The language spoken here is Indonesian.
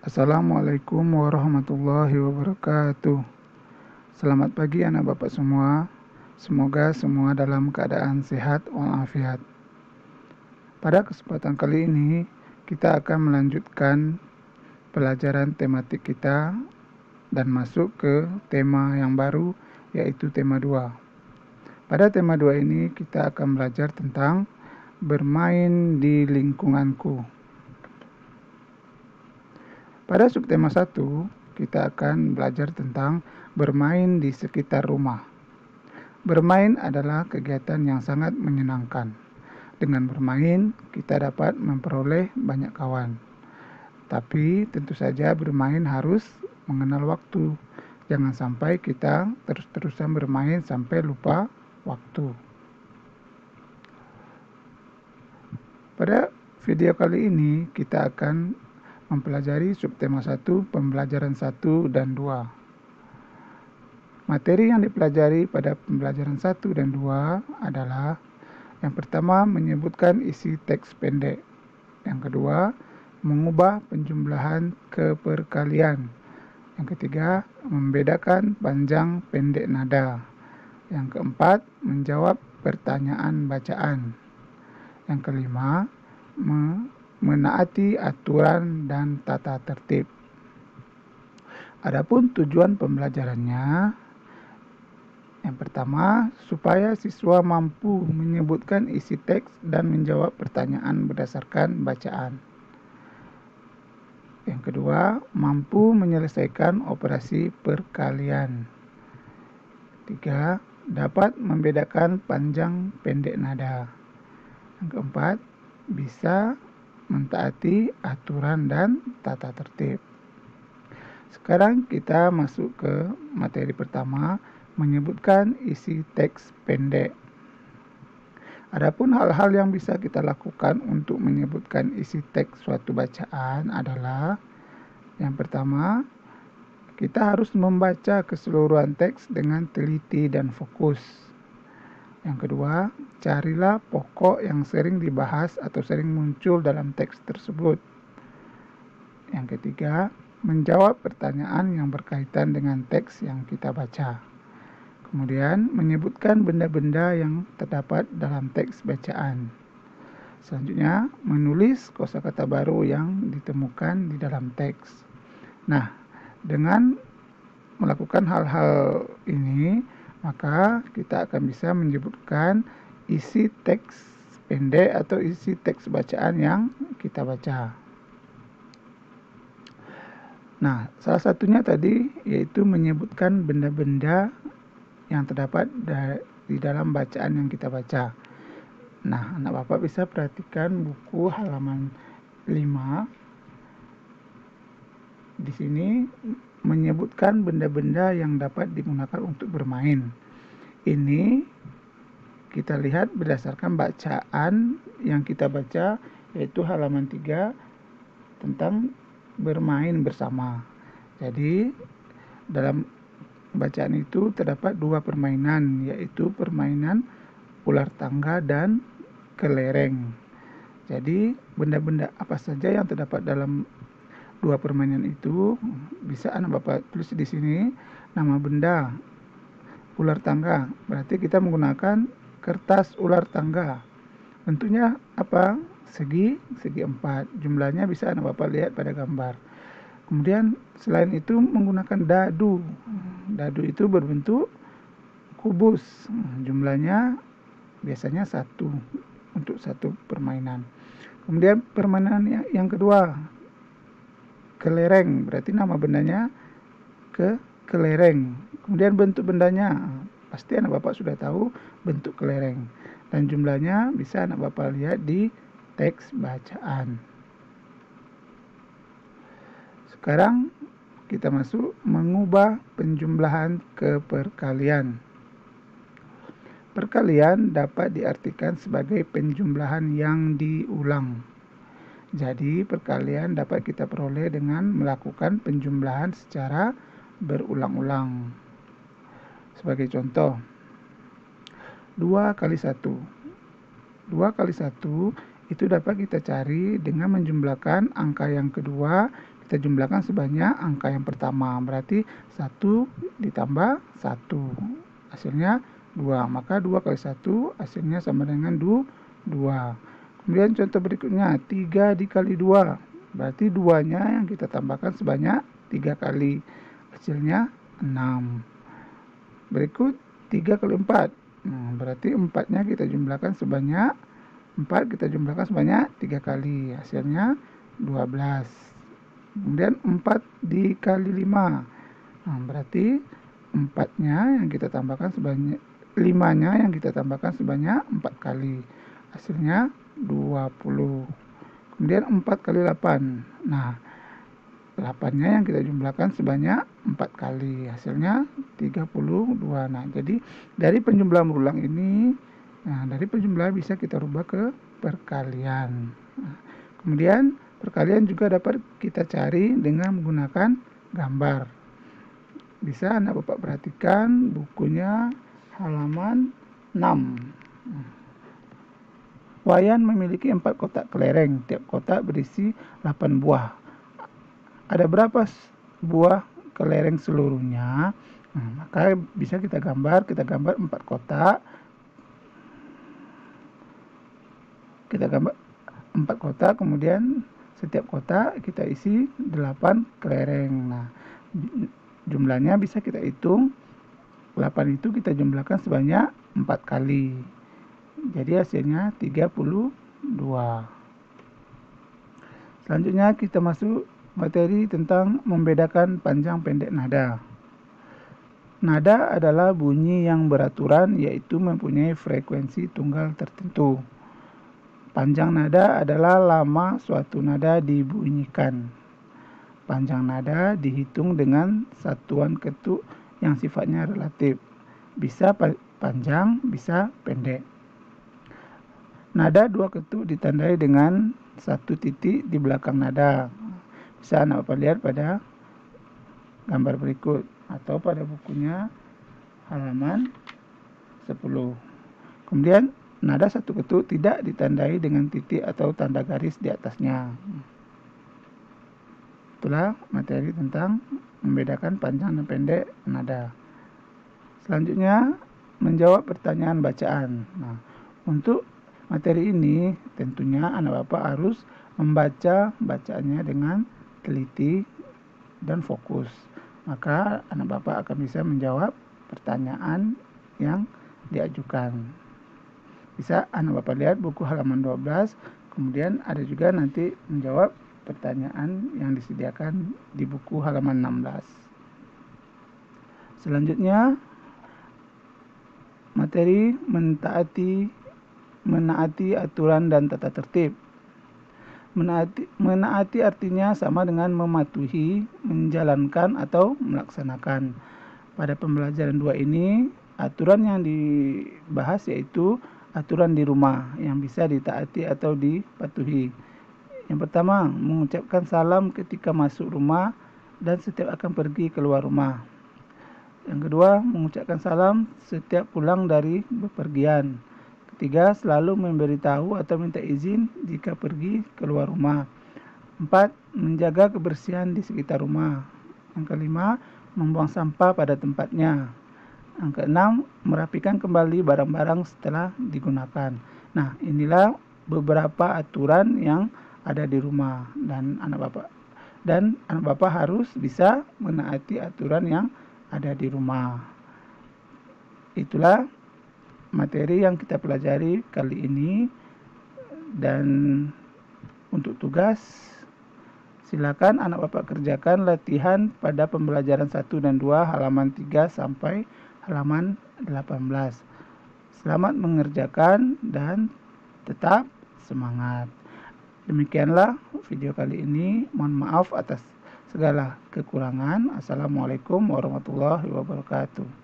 Assalamualaikum warahmatullahi wabarakatuh. Selamat pagi anak bapak semua. Semoga semua dalam keadaan sehat walafiat. Pada kesempatan kali ini kita akan melanjutkan pelajaran tematik kita dan masuk ke tema yang baru, yaitu tema 2. Pada tema 2 ini kita akan belajar tentang bermain di lingkunganku. Pada subtema 1, kita akan belajar tentang bermain di sekitar rumah. Bermain adalah kegiatan yang sangat menyenangkan. Dengan bermain, kita dapat memperoleh banyak kawan. Tapi tentu saja bermain harus mengenal waktu. Jangan sampai kita terus-terusan bermain sampai lupa waktu. Pada video kali ini kita akan mempelajari subtema 1, pembelajaran 1 dan 2. Materi yang dipelajari pada pembelajaran 1 dan 2 adalah: yang pertama, menyebutkan isi teks pendek. Yang kedua, mengubah penjumlahan ke perkalian. Yang ketiga, membedakan panjang pendek nada. Yang keempat, menjawab pertanyaan bacaan. Yang kelima, menaati aturan dan tata tertib. Adapun tujuan pembelajarannya, yang pertama, supaya siswa mampu menyebutkan isi teks dan menjawab pertanyaan berdasarkan bacaan. Yang kedua, mampu menyelesaikan operasi perkalian. 3, dapat membedakan panjang pendek nada. Yang keempat, bisa mentaati aturan dan tata tertib. Sekarang kita masuk ke materi pertama, menyebutkan isi teks pendek. Adapun hal-hal yang bisa kita lakukan untuk menyebutkan isi teks suatu bacaan adalah: yang pertama, kita harus membaca keseluruhan teks dengan teliti dan fokus. Yang kedua, carilah pokok yang sering dibahas atau sering muncul dalam teks tersebut. Yang ketiga, menjawab pertanyaan yang berkaitan dengan teks yang kita baca. Kemudian, menyebutkan benda-benda yang terdapat dalam teks bacaan. Selanjutnya, menulis kosakata baru yang ditemukan di dalam teks. Nah, dengan melakukan hal-hal ini, maka kita akan bisa menyebutkan isi teks pendek atau isi teks bacaan yang kita baca. Nah, salah satunya tadi yaitu menyebutkan benda-benda yang terdapat di dalam bacaan yang kita baca. Nah, anak bapak bisa perhatikan buku halaman 5. Di sini menyebutkan benda-benda yang dapat digunakan untuk bermain. Ini kita lihat berdasarkan bacaan yang kita baca, yaitu halaman 3 tentang bermain bersama. Jadi dalam bacaan itu terdapat 2 permainan, yaitu permainan ular tangga dan kelereng. Jadi benda-benda apa saja yang terdapat dalam 2 permainan itu bisa anak bapak tulis di sini. Nama benda ular tangga, berarti kita menggunakan kertas ular tangga. Bentuknya apa? Segi 4. Jumlahnya bisa anak bapak lihat pada gambar. Kemudian selain itu menggunakan dadu. Dadu itu berbentuk kubus. Jumlahnya biasanya 1 untuk 1 permainan. Kemudian permainan yang kedua, kelereng, berarti nama bendanya kelereng. Kemudian bentuk bendanya, pasti anak bapak sudah tahu bentuk kelereng. Dan jumlahnya bisa anak bapak lihat di teks bacaan. Sekarang kita masuk mengubah penjumlahan ke perkalian. Perkalian dapat diartikan sebagai penjumlahan yang diulang. Jadi perkalian dapat kita peroleh dengan melakukan penjumlahan secara berulang-ulang. Sebagai contoh, 2 kali 1. 2 kali 1 Itu dapat kita cari dengan menjumlahkan angka yang kedua, kita jumlahkan sebanyak angka yang pertama. Berarti 1 ditambah 1, hasilnya 2. Maka 2 kali 1 hasilnya sama dengan 2. Kemudian contoh berikutnya, 3 dikali 2. Berarti 2-nya yang kita tambahkan sebanyak 3 kali. Hasilnya 6. Berikut 3 kali 4. Berarti 4-nya kita jumlahkan sebanyak 4 kita jumlahkan sebanyak 3 kali. Hasilnya 12. Kemudian 4 dikali 5. Berarti 4-nya yang kita tambahkan sebanyak 5-nya yang kita tambahkan sebanyak 4 kali. Hasilnya 20. Kemudian 4 kali 8. Nah, 8-nya yang kita jumlahkan sebanyak 4 kali. Hasilnya 32. Nah, jadi dari penjumlahan berulang ini, dari penjumlahan bisa kita rubah ke perkalian. Kemudian perkalian juga dapat kita cari dengan menggunakan gambar. Bisa anak bapak perhatikan bukunya halaman 6. Wayan memiliki 4 kotak kelereng. Tiap kotak berisi 8 buah. Ada berapa buah kelereng seluruhnya? Maka bisa kita gambar 4 kotak. Kita gambar 4 kotak, kemudian setiap kotak kita isi 8 kelereng. Nah, jumlahnya bisa kita hitung. 8 itu kita jumlahkan sebanyak 4 kali. Jadi hasilnya 32. Selanjutnya kita masuk materi tentang membedakan panjang pendek nada. Nada adalah bunyi yang beraturan, yaitu mempunyai frekuensi tunggal tertentu. Panjang nada adalah lama suatu nada dibunyikan. Panjang nada dihitung dengan satuan ketuk yang sifatnya relatif. Bisa panjang, bisa pendek. Nada 2 ketuk ditandai dengan 1 titik di belakang nada. Bisa anak bapak lihat pada gambar berikut atau pada bukunya halaman 10. Kemudian nada 1 ketuk tidak ditandai dengan titik atau tanda garis di atasnya. Itulah materi tentang membedakan panjang dan pendek nada. Selanjutnya menjawab pertanyaan bacaan. Nah, untuk materi ini tentunya anak bapak harus membaca bacaannya dengan teliti dan fokus. Maka anak bapak akan bisa menjawab pertanyaan yang diajukan. Bisa anak bapak lihat buku halaman 12, kemudian ada juga nanti menjawab pertanyaan yang disediakan di buku halaman 16. Selanjutnya materi menaati aturan dan tata tertib. Menaati artinya sama dengan mematuhi, menjalankan atau melaksanakan. Pada pembelajaran 2 ini, aturan yang dibahas yaitu aturan di rumah yang bisa ditaati atau dipatuhi. Yang pertama, mengucapkan salam ketika masuk rumah dan setiap akan pergi keluar rumah. Yang kedua, mengucapkan salam setiap pulang dari bepergian. Ketiga, selalu memberitahu atau minta izin jika pergi keluar rumah. 4, menjaga kebersihan di sekitar rumah. Yang kelima, membuang sampah pada tempatnya. Yang keenam, merapikan kembali barang-barang setelah digunakan. Nah, inilah beberapa aturan yang ada di rumah dan anak bapak harus bisa menaati aturan yang ada di rumah. Itulah materi yang kita pelajari kali ini. Dan untuk tugas, silakan anak bapak kerjakan latihan pada pembelajaran 1 dan 2 halaman 3 sampai halaman 18. Selamat mengerjakan dan tetap semangat. Demikianlah video kali ini. Mohon maaf atas segala kekurangan. Assalamualaikum warahmatullahi wabarakatuh.